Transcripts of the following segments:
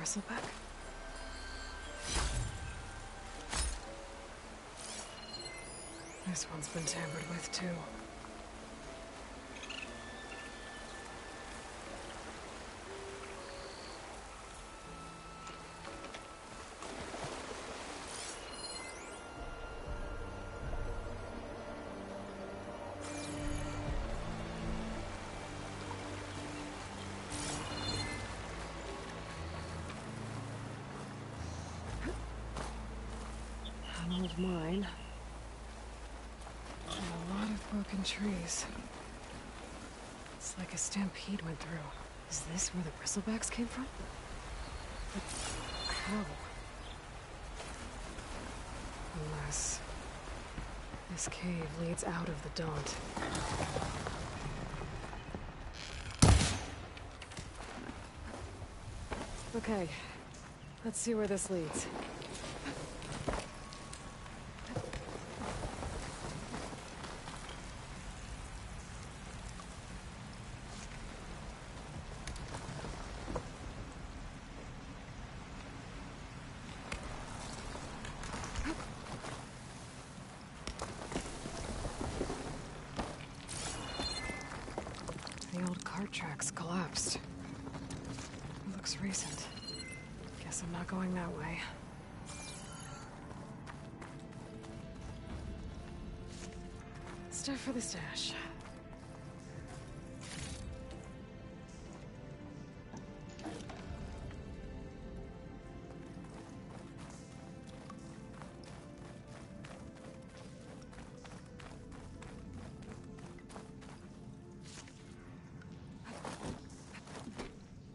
bristleback? This one's been tampered with, too. An old mine. And a lot of broken trees. It's like a stampede went through. Is this where the bristlebacks came from? But how? Unless this cave leads out of the Daunt. Okay, let's see where this leads. The old cart tracks collapsed. It looks recent. Guess I'm not going that way. Stuff for the stash.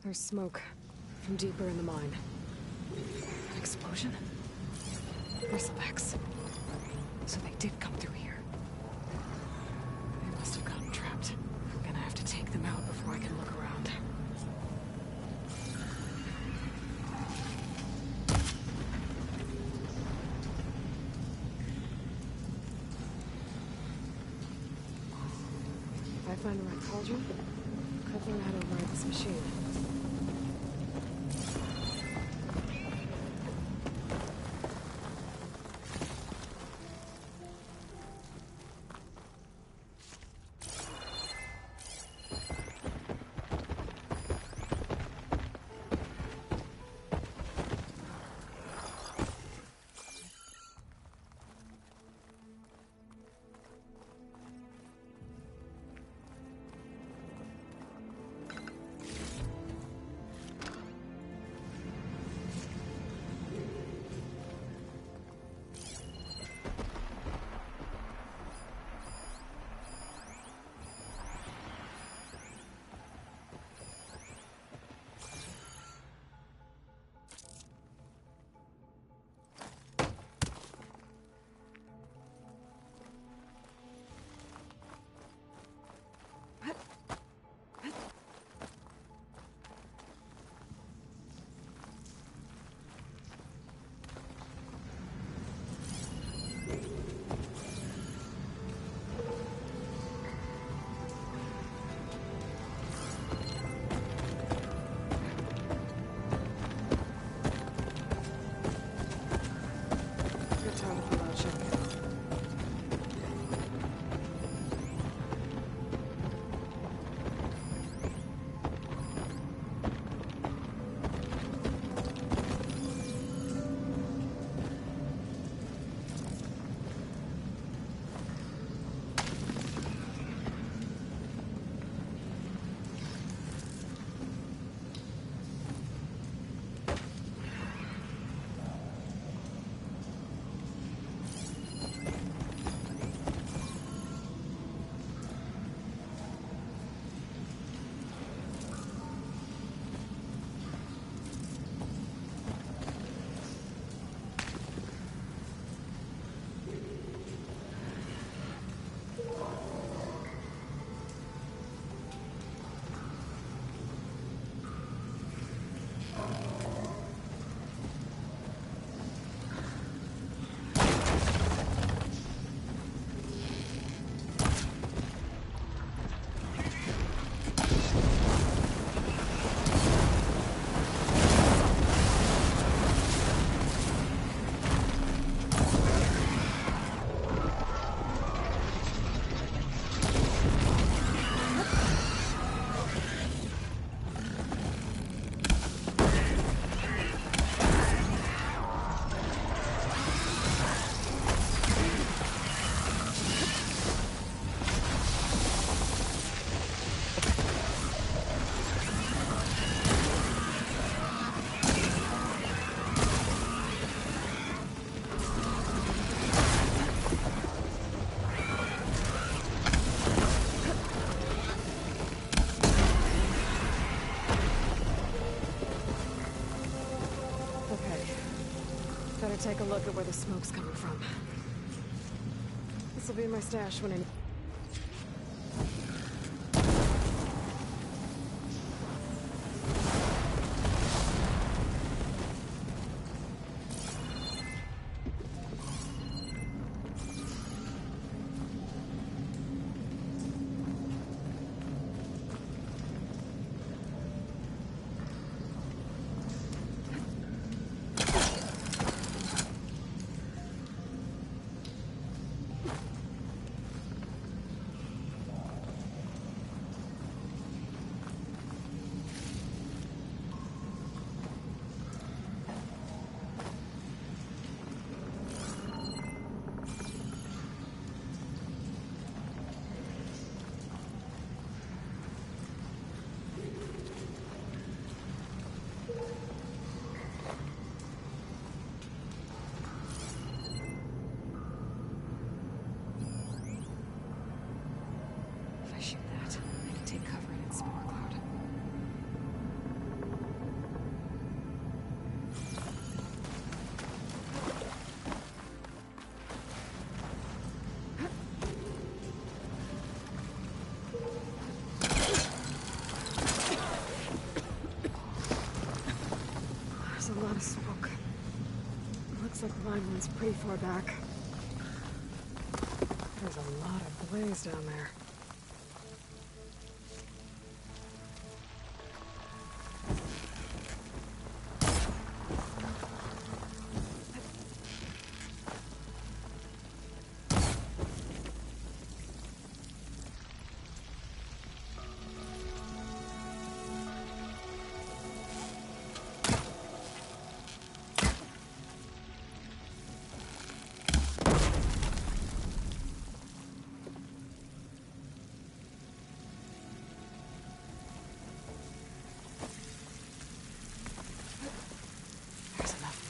There's smoke from deeper in the mine. An explosion? Bristlebacks. So they did come through here. They must have gotten trapped. I'm gonna have to take them out before I can look around. If I find the right cauldron, could learn how to ride this machine. gonna take a look at where the smoke's coming from. This'll be my stash when I... There's a lot of smoke. Looks like the line runs pretty far back. There's a lot of blaze down there.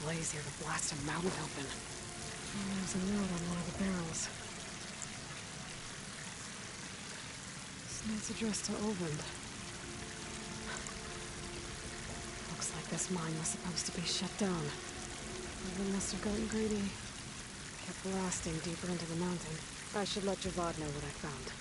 Blaze here to blast a mountain open. And there's a note on one of the barrels. This note's addressed to Ovind. Looks like this mine was supposed to be shut down. Ovind must have gotten greedy. Kept blasting deeper into the mountain. I should let Javad know what I found.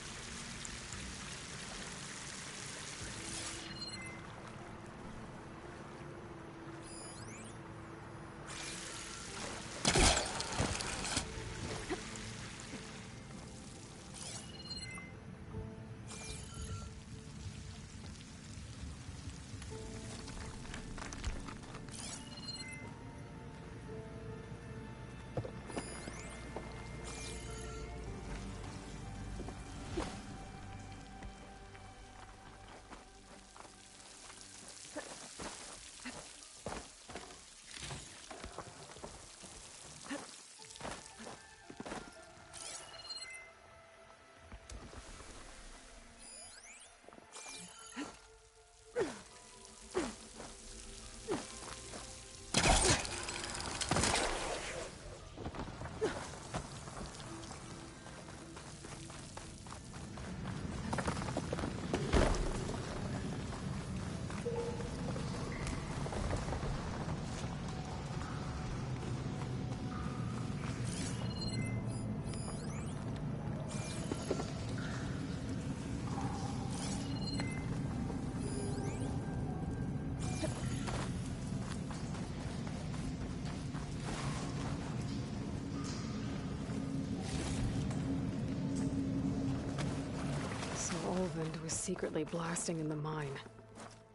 Ovind was secretly blasting in the mine,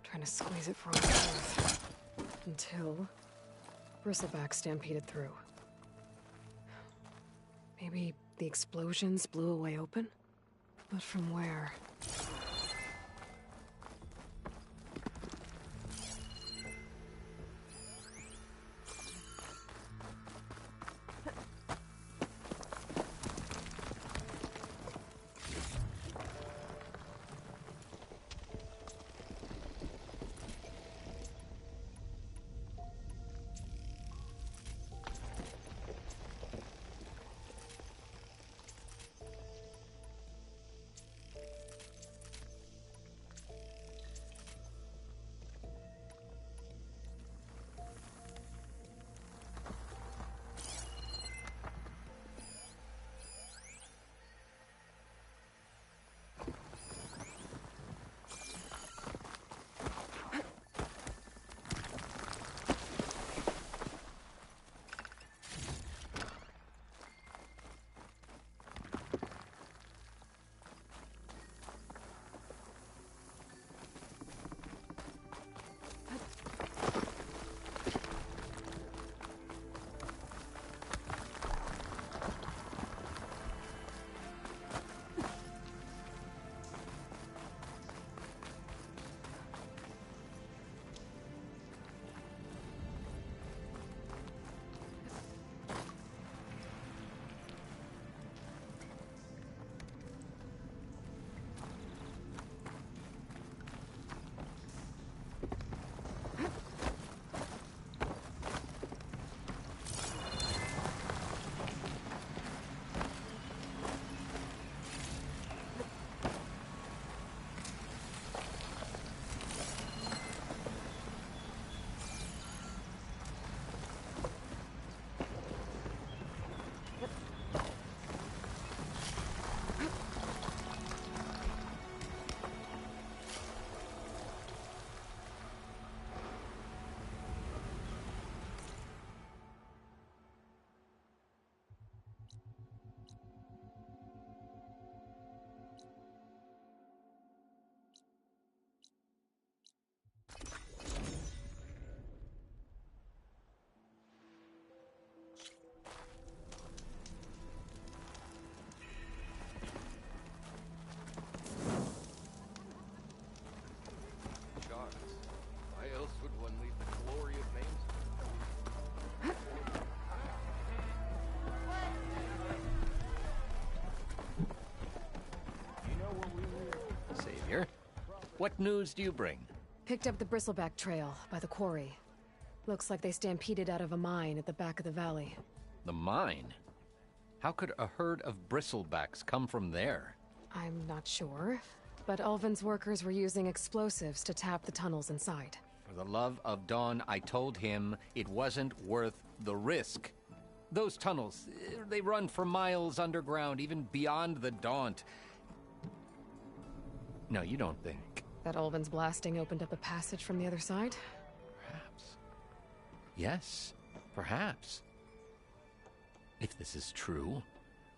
trying to squeeze it from Earth, until Bristleback stampeded through. Maybe the explosions blew a way open? But from where? Why else would one leave the glory of names? Savior, what news do you bring? Picked up the bristleback trail by the quarry. Looks like they stampeded out of a mine at the back of the valley. The mine? How could a herd of bristlebacks come from there? I'm not sure, but Ulvin's workers were using explosives to tap the tunnels inside. For the love of Dawn, I told him it wasn't worth the risk. Those tunnels, they run for miles underground, even beyond the Daunt. No, you don't think. That Ulvin's blasting opened up a passage from the other side? Perhaps. Yes, perhaps. If this is true,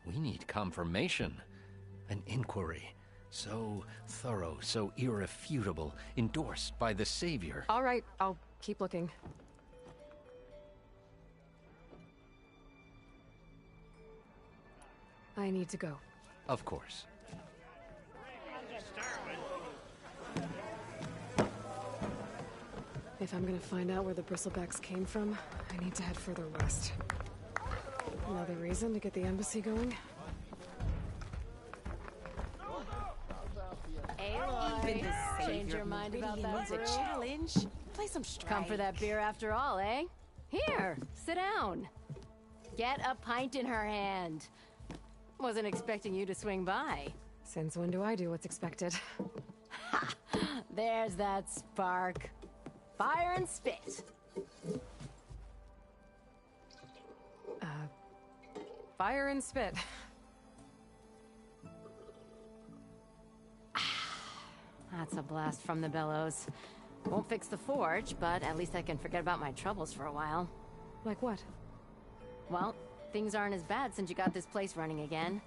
we need confirmation. An inquiry. So thorough, so irrefutable, endorsed by the Savior. All right, I'll keep looking. I need to go. Of course. If I'm gonna find out where the bristlebacks came from, I need to head further west. Another reason to get the embassy going? Aloy, change your mind about that brew? A challenge? Play some strike. Come for that beer after all, eh? Here, sit down. Get a pint in her hand. Wasn't expecting you to swing by. Since when do I do what's expected? There's that spark. Fire and spit. Fire and spit. That's a blast from the bellows. Won't fix the forge, but at least I can forget about my troubles for a while. Like what? Well, things aren't as bad since you got this place running again.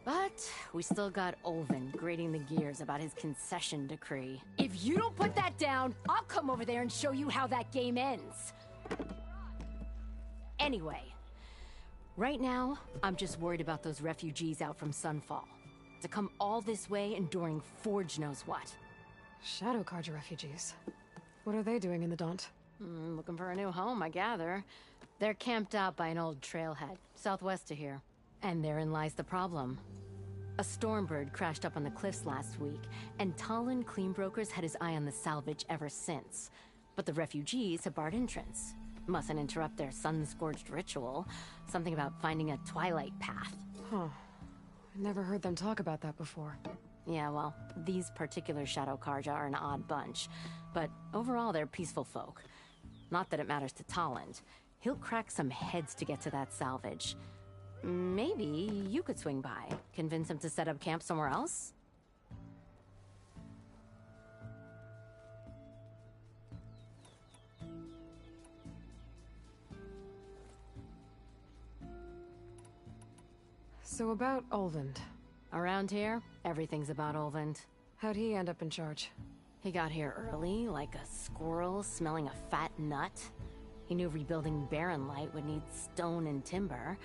But we still got Ulvin grating the gears about his concession decree. If you don't put that down, I'll come over there and show you how that game ends. Anyway, right now, I'm just worried about those refugees out from Sunfall. To come all this way enduring Forge knows what. Shadow Carja refugees. What are they doing in the Daunt? Looking for a new home, I gather. They're camped out by an old trailhead, southwest of here. And therein lies the problem. A stormbird crashed up on the cliffs last week, and Talon Cleanbrokers had his eye on the salvage ever since. But the refugees have barred entrance. Mustn't interrupt their sun-scorched ritual. Something about finding a twilight path. Huh. I never heard them talk about that before. Yeah, well, these particular Shadow Carja are an odd bunch. But overall, they're peaceful folk. Not that it matters to Talon. He'll crack some heads to get to that salvage. Maybe you could swing by, convince him to set up camp somewhere else? So about Ulvund. Around here, everything's about Ulvund. How'd he end up in charge? He got here early, like a squirrel smelling a fat nut. He knew rebuilding Barren Light would need stone and timber.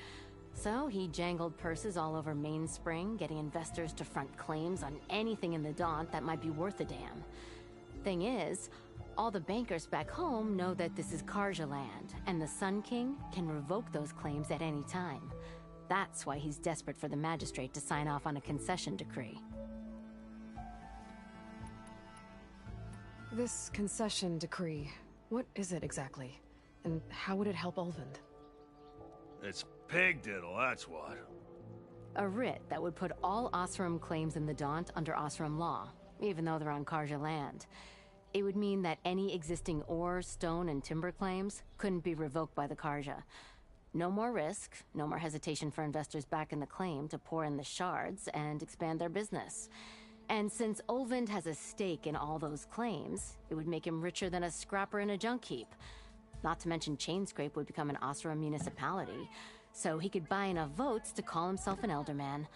So he jangled purses all over Mainspring, getting investors to front claims on anything in the Daunt that might be worth a damn. Thing is, all the bankers back home know that this is Carja land, and the Sun King can revoke those claims at any time. That's why he's desperate for the magistrate to sign off on a concession decree. This concession decree, what is it exactly? And how would it help Ulvund? It's pig diddle, that's what. A writ that would put all Osram claims in the Daunt under Osram law, even though they're on Carja land. It would mean that any existing ore, stone, and timber claims couldn't be revoked by the Carja. No more risk, no more hesitation for investors back in the claim to pour in the shards and expand their business. And since Ulvund has a stake in all those claims, it would make him richer than a scrapper in a junk heap. Not to mention Chainscrape would become an Osram municipality, so he could buy enough votes to call himself an elderman.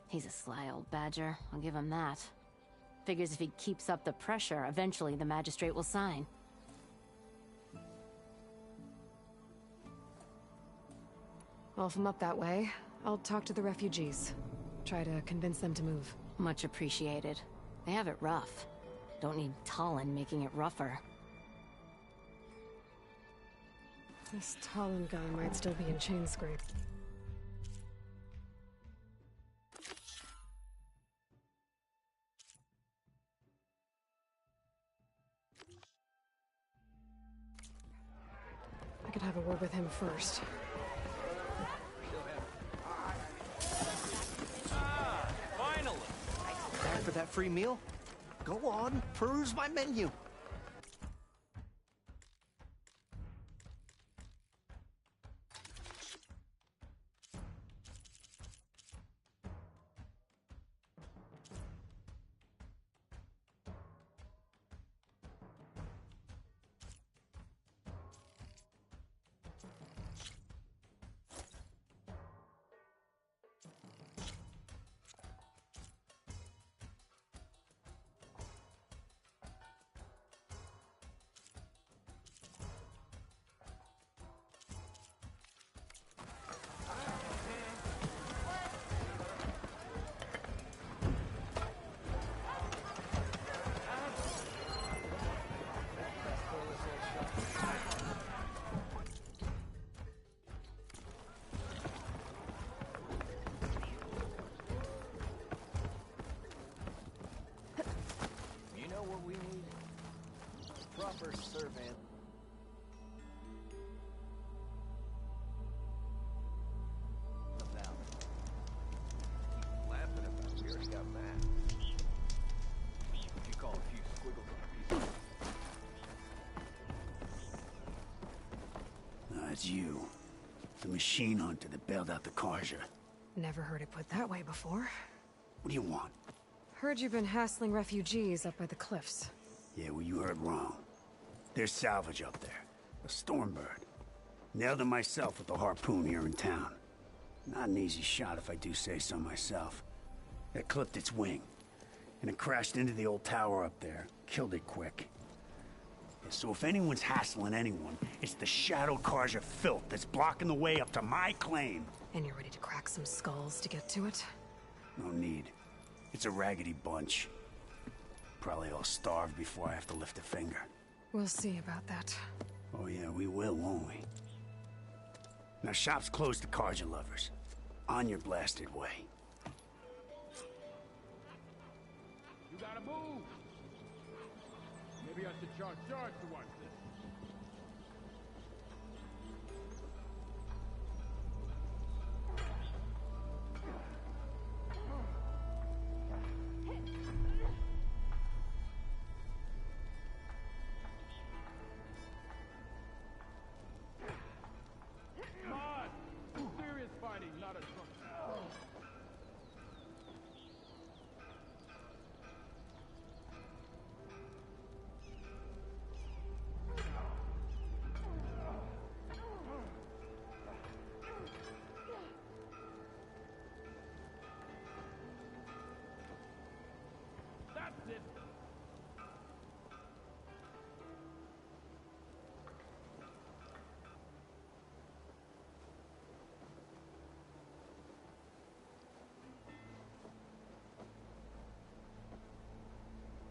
He's a sly old badger, I'll give him that. Figures if he keeps up the pressure, eventually the magistrate will sign. Well, if I'm up that way, I'll talk to the refugees. Try to convince them to move. Much appreciated. They have it rough. Don't need Talon making it rougher. This Talon guy might still be in Chainscrape. I could have a word with him first. Finally! Back for that free meal? Go on, peruse my menu. You know what we need? Proper survey. Keep laughing about it. We already got that. What you call a few squiggles on a piece of... No, it's you. The machine hunter that bailed out the Karja. Never heard it put that way before. What do you want? Heard you've been hassling refugees up by the cliffs. Yeah, well, you heard wrong. There's salvage up there. A Stormbird. Nailed it myself with the harpoon here in town. Not an easy shot if I do say so myself. It clipped its wing. And it crashed into the old tower up there. Killed it quick. Yeah, so if anyone's hassling anyone, it's the Shadow Karja filth that's blocking the way up to my claim. And you're ready to crack some skulls to get to it? No need. It's a raggedy bunch. Probably all starved before I have to lift a finger. We'll see about that. Oh yeah, we will, won't we? Now shop's closed to Karja lovers. On your blasted way. You gotta move! Maybe I should charge to watch this.